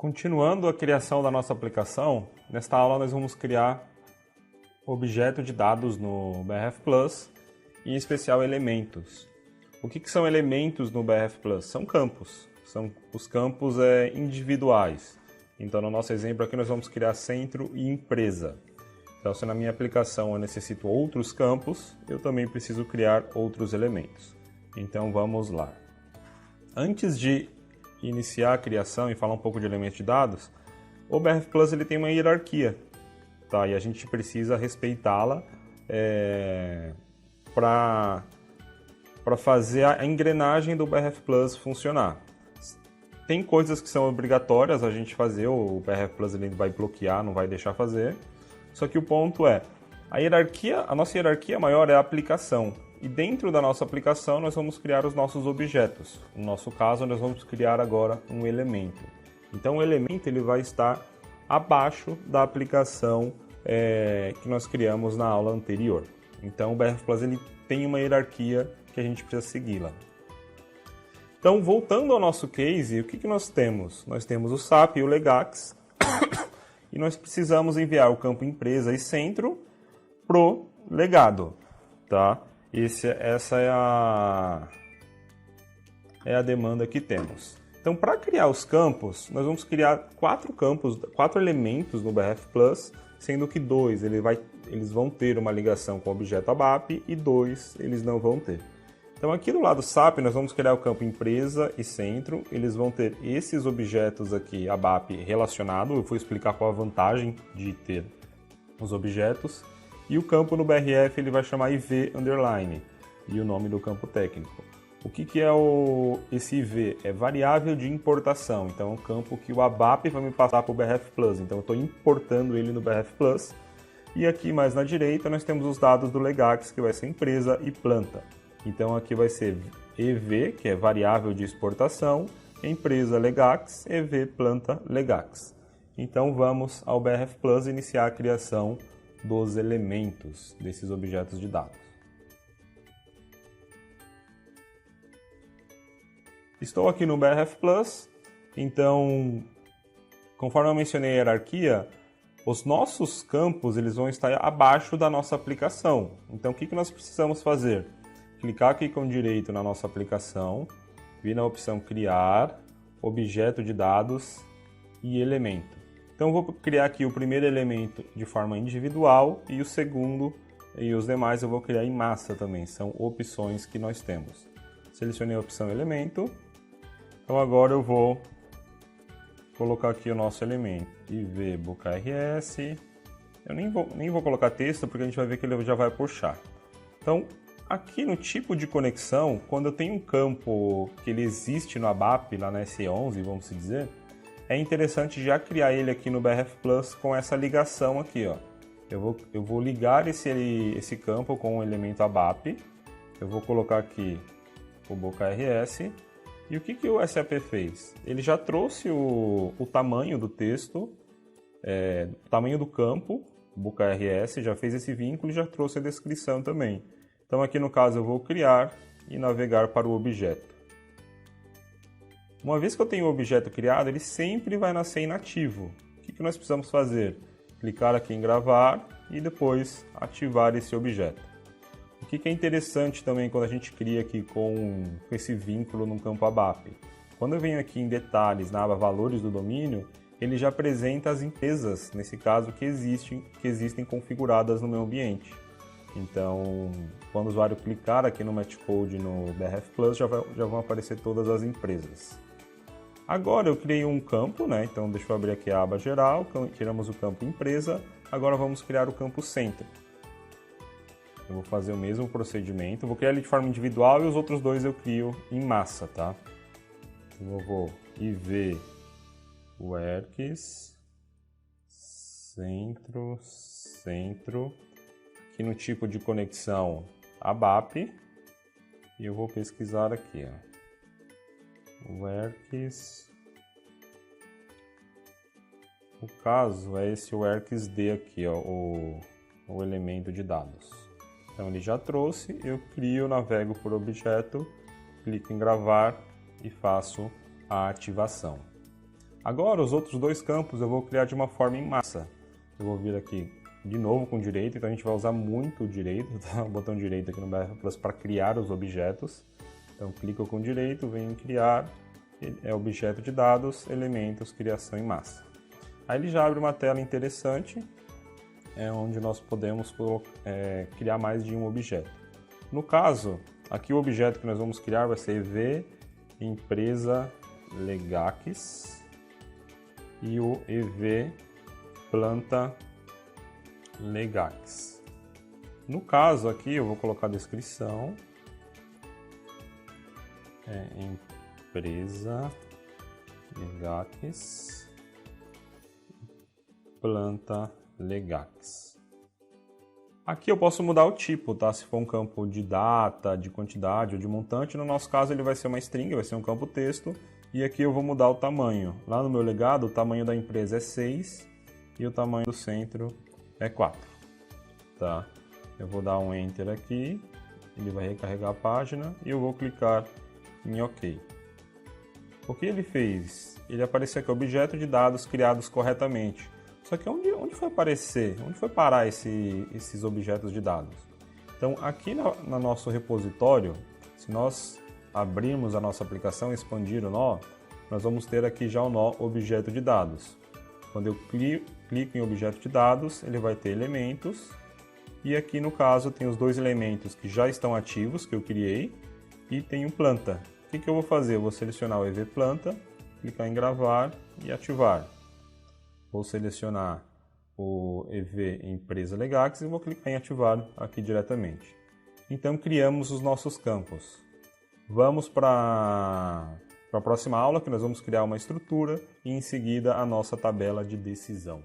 Continuando a criação da nossa aplicação, nesta aula nós vamos criar objeto de dados no BRF Plus, em especial elementos. O que são elementos no BRF Plus? São campos. São os campos individuais. Então, no nosso exemplo aqui, nós vamos criar centro e empresa. Então, se na minha aplicação eu necessito outros campos, eu também preciso criar outros elementos. Então, vamos lá. Antes de iniciar a criação e falar um pouco de elementos de dados, o BRF Plus ele tem uma hierarquia, tá? E a gente precisa respeitá-la para fazer a engrenagem do BRF Plus funcionar. Tem coisas que são obrigatórias a gente fazer, o BRF Plus ele vai bloquear, não vai deixar fazer. Só que o ponto é, a nossa hierarquia maior é a aplicação. E dentro da nossa aplicação nós vamos criar os nossos objetos. No nosso caso, nós vamos criar agora um elemento. Então o elemento ele vai estar abaixo da aplicação que nós criamos na aula anterior. Então o BRF Plus ele tem uma hierarquia que a gente precisa segui-la. Então, voltando ao nosso case, o que nós temos? Nós temos o SAP e o Legax, e nós precisamos enviar o campo empresa e centro pro legado, tá? Essa é a demanda que temos. Então, para criar os campos, nós vamos criar 4 elementos no BRF Plus, sendo que 2 eles vão ter uma ligação com o objeto ABAP e 2 eles não vão ter. Então aqui do lado SAP nós vamos criar o campo empresa e centro, eles vão ter esses objetos aqui ABAP relacionado, eu vou explicar qual a vantagem de ter os objetos, e o campo no BRF ele vai chamar IV underline, e o nome do campo técnico. O que é esse IV? É variável de importação, então é um campo que o ABAP vai me passar para o BRF Plus, então eu estou importando ele no BRF Plus, e aqui mais na direita nós temos os dados do Legax, que vai ser empresa e planta. Então aqui vai ser EV, que é variável de exportação, empresa Legax, EV planta Legax. Então vamos ao BRF Plus iniciar a criação dos elementos desses objetos de dados. Estou aqui no BRF Plus, então conforme eu mencionei a hierarquia, os nossos campos eles vão estar abaixo da nossa aplicação. Então o que nós precisamos fazer? Clicar aqui com direito na nossa aplicação, vir na opção Criar, Objeto de Dados e Elemento. Então eu vou criar aqui o primeiro elemento de forma individual e o segundo e os demais eu vou criar em massa também, são opções que nós temos. Selecionei a opção Elemento, então agora eu vou colocar aqui o nosso elemento, IV BookRS, eu nem vou colocar texto porque a gente vai ver que ele já vai puxar. Então, aqui no tipo de conexão, quando eu tenho um campo que ele existe no ABAP, lá na SE11, vamos dizer, é interessante já criar ele aqui no BRF Plus com essa ligação aqui, ó. Eu vou ligar esse campo com o elemento ABAP, eu vou colocar aqui o BookRS, e o que o SAP fez? Ele já trouxe o tamanho do texto, o tamanho do campo, BookRS, já fez esse vínculo e já trouxe a descrição também. Então aqui no caso eu vou criar e navegar para o objeto. Uma vez que eu tenho o objeto criado, ele sempre vai nascer inativo. O que nós precisamos fazer? Clicar aqui em gravar e depois ativar esse objeto. O que é interessante também quando a gente cria aqui com esse vínculo no campo ABAP? Quando eu venho aqui em detalhes, na aba valores do domínio, ele já apresenta as empresas, nesse caso, que existem configuradas no meu ambiente. Então, quando o usuário clicar aqui no Match Code no BRF Plus, já vão aparecer todas as empresas. Agora eu criei um campo, né? Então deixa eu abrir aqui a aba geral, tiramos o campo empresa, agora vamos criar o campo centro. Eu vou fazer o mesmo procedimento, vou criar ele de forma individual e os outros dois eu crio em massa, tá? Então, eu vou IV Works, centro, aqui no tipo de conexão ABAP, e eu vou pesquisar aqui, ó, Works, o caso é esse WorksD aqui, ó, o elemento de dados. Então ele já trouxe, eu crio, navego por objeto, clico em gravar e faço a ativação. Agora, os outros dois campos eu vou criar de uma forma em massa. Eu vou vir aqui de novo com direito, então a gente vai usar muito o direito, tá? O botão direito aqui no BRF Plus para criar os objetos. Então, clico com direito, venho em criar, é objeto de dados, elementos, criação em massa. Aí ele já abre uma tela interessante, onde nós podemos criar mais de um objeto. No caso, aqui o objeto que nós vamos criar vai ser EV Empresa Legax e o EV Planta Legax. No caso aqui eu vou colocar a descrição, Empresa Legax, Planta Legax. Aqui eu posso mudar o tipo, tá? Se for um campo de data, de quantidade ou de montante, no nosso caso ele vai ser uma string, vai ser um campo texto, e aqui eu vou mudar o tamanho. Lá no meu legado, o tamanho da empresa é 6 e o tamanho do centro é 4, tá? Eu vou dar um Enter aqui, ele vai recarregar a página e eu vou clicar em OK. O que ele fez? Ele apareceu aqui, objeto de dados criados corretamente. Só que onde foi aparecer? Onde foi parar esses objetos de dados? Então, aqui no nosso repositório, se nós abrirmos a nossa aplicação e expandir o nó, nós vamos ter aqui já o nó objeto de dados. Quando eu clico em objeto de dados, ele vai ter elementos. E aqui, no caso, tem os dois elementos que já estão ativos, que eu criei, e tem um planta. O que eu vou fazer? Eu vou selecionar o EV Planta, clicar em gravar e ativar. Vou selecionar o EV Empresa Legax e vou clicar em ativar aqui diretamente. Então criamos os nossos campos. Vamos para a próxima aula, que nós vamos criar uma estrutura e em seguida a nossa tabela de decisão.